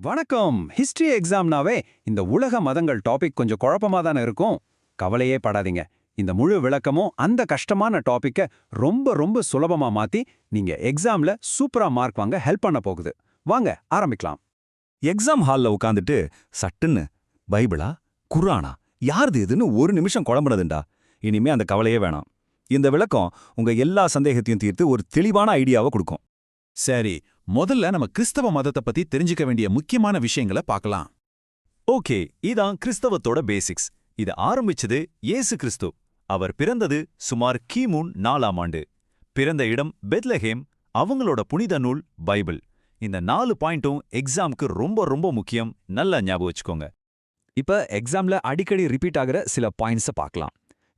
வணக்கம். ஹிஸ்டரி எக்ஸாம்னாவே இந்த உலக மதங்கள் டாபிக் கொஞ்சம் குழப்பமா தானே இருக்கும். கவலையே படாதீங்க. இந்த முழு விளக்கமும் அந்த கஷ்டமான டாபிக்க ரொம்ப ரொம்ப சுலபமா மாத்தி நீங்க எக்ஸாம்ல சூப்பரா மார்க் வாங்க ஹெல்ப் பண்ண போகுது. வாங்க ஆரம்பிக்கலாம். எக்ஸாம் ஹால்ல உட்காந்துட்டு சட்டுன்னு பைபிளா குர்ஆனா யாருது இதுன்னு ஒரு நிமிஷம் குழம்புனதுண்டா. இனிமே அந்த கவலையே வேணாம். இந்த விளக்கம் உங்க எல்லா சந்தேகத்தையும் தீர்த்து ஒரு தெளிவான ஐடியாவை கொடுக்கும். சரி, முதல்ல நம்ம கிறிஸ்தவ மதத்தை பத்தி தெரிஞ்சுக்க வேண்டிய முக்கியமான விஷயங்களை பார்க்கலாம். ஓகே, இதான் கிறிஸ்தவத்தோட பேசிக்ஸ். இது ஆரம்பிச்சது இயேசு கிறிஸ்து. அவர் பிறந்தது சுமார் கிமு 4ஆம் ஆண்டு. பிறந்த இடம் பெத்லஹேம். அவங்களோட புனித நூல் பைபிள். இந்த 4 பாயிண்ட்டும் எக்ஸாம்க்கு ரொம்ப ரொம்ப முக்கியம். நல்லா ஞாபகம் வச்சுக்கோங்க. இப்ப எக்ஸாம்ல அடிக்கடி ரிப்பீட் ஆகிற சில பாயிண்ட்ஸை பார்க்கலாம்.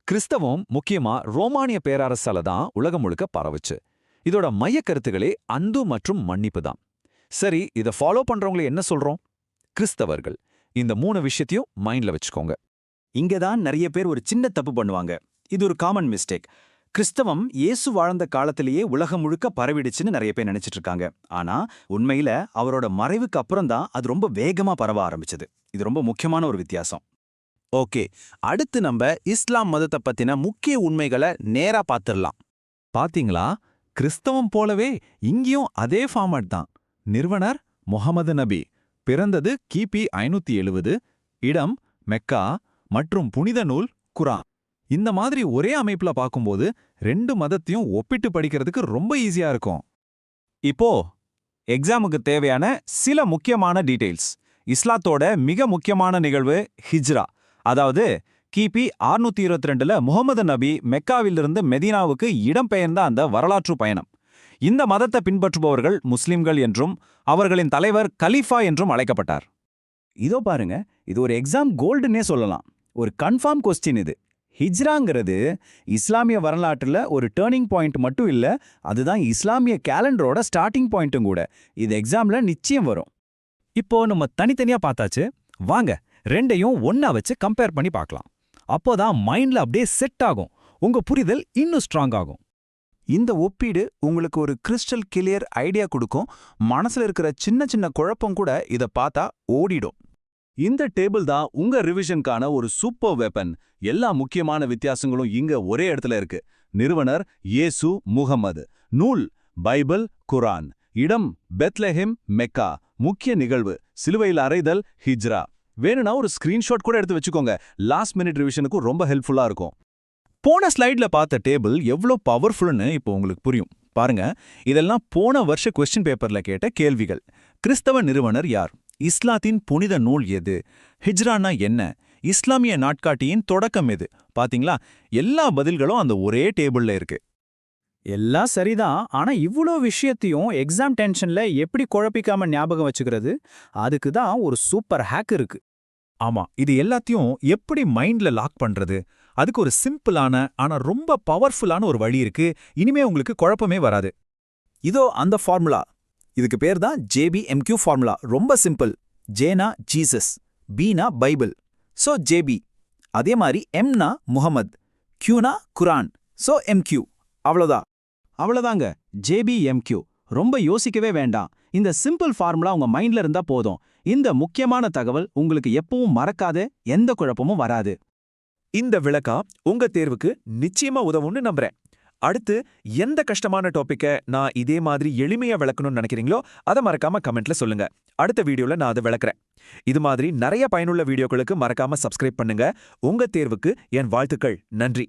கிறிஸ்தவம் முக்கியமா ரோமானிய பேரரசால தான் உலகம் முழுக்க பரவுச்சு. இதோட மைய கருத்துகளே அன்பு மற்றும் மன்னிப்பு தான். சரி, இதை ஃபாலோ பண்றவங்களை என்ன சொல்றோம்? கிறிஸ்தவர்கள். இந்த 3 விஷயத்தையும் மைண்ட்ல வச்சுக்கோங்க. இங்க தான் நிறைய பேர் ஒரு சின்ன தப்பு பண்ணுவாங்க. இது ஒரு காமன் மிஸ்டேக். கிறிஸ்தவம் இயேசு வாழ்ந்த காலத்திலேயே உலகம் முழுக்க பரவிடுச்சுன்னு நிறைய பேர் நினைச்சிட்டு இருக்காங்க. ஆனா உண்மையில அவரோட மறைவுக்கு அப்புறம் தான் அது ரொம்ப வேகமா பரவ ஆரம்பிச்சது. இது ரொம்ப முக்கியமான ஒரு வித்தியாசம். ஓகே, அடுத்து நம்ம இஸ்லாம் மதத்தை பத்தின முக்கிய உண்மைகளை நேரா பார்த்துடலாம். பாத்தீங்களா, கிறிஸ்தவம் போலவே இங்கேயும் அதே ஃபார்மட் தான். நிறுவனர் முஹம்மது நபி. பிறந்தது கிபி 570. இடம் மெக்கா. மற்றும் புனித நூல் குர்ஆன். இந்த மாதிரி ஒரே அமைப்புல பார்க்கும்போது 2 மதத்தையும் ஒப்பிட்டு படிக்கிறதுக்கு ரொம்ப ஈஸியா இருக்கும். இப்போ எக்ஸாமுக்கு தேவையான சில முக்கியமான டீடைல்ஸ். இஸ்லாத்தோட மிக முக்கியமான நிகழ்வு ஹிஜ்ரா. அதாவது கிபி 622ல முகமது நபி மெக்காவிலிருந்து மெதீனாவுக்கு இடம்பெயர்ந்த அந்த வரலாற்று பயணம். இந்த மதத்தை பின்பற்றுபவர்கள் முஸ்லிம்கள் என்றும் அவர்களின் தலைவர் கலீஃபா என்றும் அழைக்கப்பட்டார். இதோ பாருங்க, இது ஒரு எக்ஸாம் கோல்டுன்னே சொல்லலாம். ஒரு கன்ஃபார்ம் கொஸ்டின் இது. ஹிஜ்ராங்கிறது இஸ்லாமிய வரலாற்றுல ஒரு டேர்னிங் பாயிண்ட் மட்டும் இல்ல, அதுதான் இஸ்லாமிய கேலண்டரோட ஸ்டார்டிங் பாயிண்ட்டும் கூட. இது எக்ஸாம்ல நிச்சயம் வரும். இப்போ நம்ம தனித்தனியா பார்த்தாச்சு. வாங்க ரெண்டையும் ஒண்ணா வச்சு கம்பேர் பண்ணி பார்க்கலாம். அப்போதான் மைண்ட்ல அப்படியே செட் ஆகும். உங்க புரிதல் இன்னும் ஸ்ட்ராங் ஆகும். இந்த ஒப்பீடு உங்களுக்கு ஒரு கிறிஸ்டல் கிளியர் ஐடியா கொடுக்கும். மனசுல இருக்கிற சின்ன சின்ன குழப்பம் கூட இத பார்த்தா ஓடிடும். இந்த டேபிள் தான் உங்க ரிவிஷனுக்கான ஒரு சூப்பர் வெப்பன். எல்லா முக்கியமான வித்தியாசங்களும் இங்க ஒரே இடத்துல இருக்கு. நிறுவனர் இயேசு முஹம்மது. நூல் பைபிள் குர்ஆன். இடம் பெத்லஹேம் மெக்கா. முக்கிய நிகழ்வு சிலுவையில் அறைதல் ஹிஜ்ரா. வேணும்னா ஒரு ஸ்கிரீன்ஷாட் கூட எடுத்து வச்சுக்கோங்க. லாஸ்ட் மினிட் ரிவிஷனுக்கு ரொம்ப ஹெல்ப்ஃபுல்லா இருக்கும். போன ஸ்லைட்ல பார்த்த டேபிள் எவ்வளோ பவர்ஃபுல்னு இப்போ உங்களுக்கு புரியும். பாருங்க, இதெல்லாம் போன வருஷ கொஸ்டின் பேப்பர்ல கேட்ட கேள்விகள். கிறிஸ்தவ நிறுவனர் யார்? இஸ்லாத்தின் புனித நூல் எது? ஹிஜ்ரானா என்ன? இஸ்லாமிய நாட்காட்டியின் தொடக்கம் எது? பாத்தீங்களா, எல்லா பதில்களும் அந்த ஒரே டேபிள்ல இருக்கு. எல்லாம் சரிதான். ஆனா இவ்வளோ விஷயத்தையும் எக்ஸாம் டென்ஷன்ல எப்படி குழப்பிக்காம ஞாபகம் வச்சுக்கிறது? அதுக்கு தான் ஒரு சூப்பர் ஹேக் இருக்கு. ஆமா, இது எல்லாத்தையும் எப்படி மைண்ட்ல லாக் பண்றது? அதுக்கு ஒரு சிம்பிளான ஆனா ரொம்ப பவர்ஃபுல்லான ஒரு வழி இருக்கு. இனிமே உங்களுக்கு குழப்பமே வராது. இதோ அந்த ஃபார்முலா. இதுக்கு பேர் தான் JBMQ ஃபார்முலா. ரொம்ப சிம்பிள். ஜேனா ஜீசஸ், பீனா பைபிள், சோ ஜேபி. அதே மாதிரி எம்னா முஹம்மத், கியூனா குர்ஆன், சோ MQ. அவ்வளோதாங்க, JBMQ. ரொம்ப யோசிக்கவே வேண்டாம். இந்த சிம்பிள் ஃபார்முலா உங்க மைண்ட்ல இருந்தா போதும். இந்த முக்கியமான தகவல் உங்களுக்கு எப்பவும் மறக்காத, எந்த குழப்பமும் வராது. இந்த விளக்கா உங்க தேர்வுக்கு நிச்சயமா உதவும்னு நம்புறேன். அடுத்து எந்த கஷ்டமான டாபிக்க நான் இதே மாதிரி எளிமையா விளக்கணும்னு நினைக்கிறீங்களோ அதை மறக்காம கமெண்ட்ல சொல்லுங்க. அடுத்த வீடியோல நான் அதை விளக்குறேன். இது மாதிரி நிறைய பயனுள்ள வீடியோக்களுக்கு மறக்காம சப்ஸ்கிரைப் பண்ணுங்க. உங்க தேர்வுக்கு என் வாழ்த்துக்கள். நன்றி.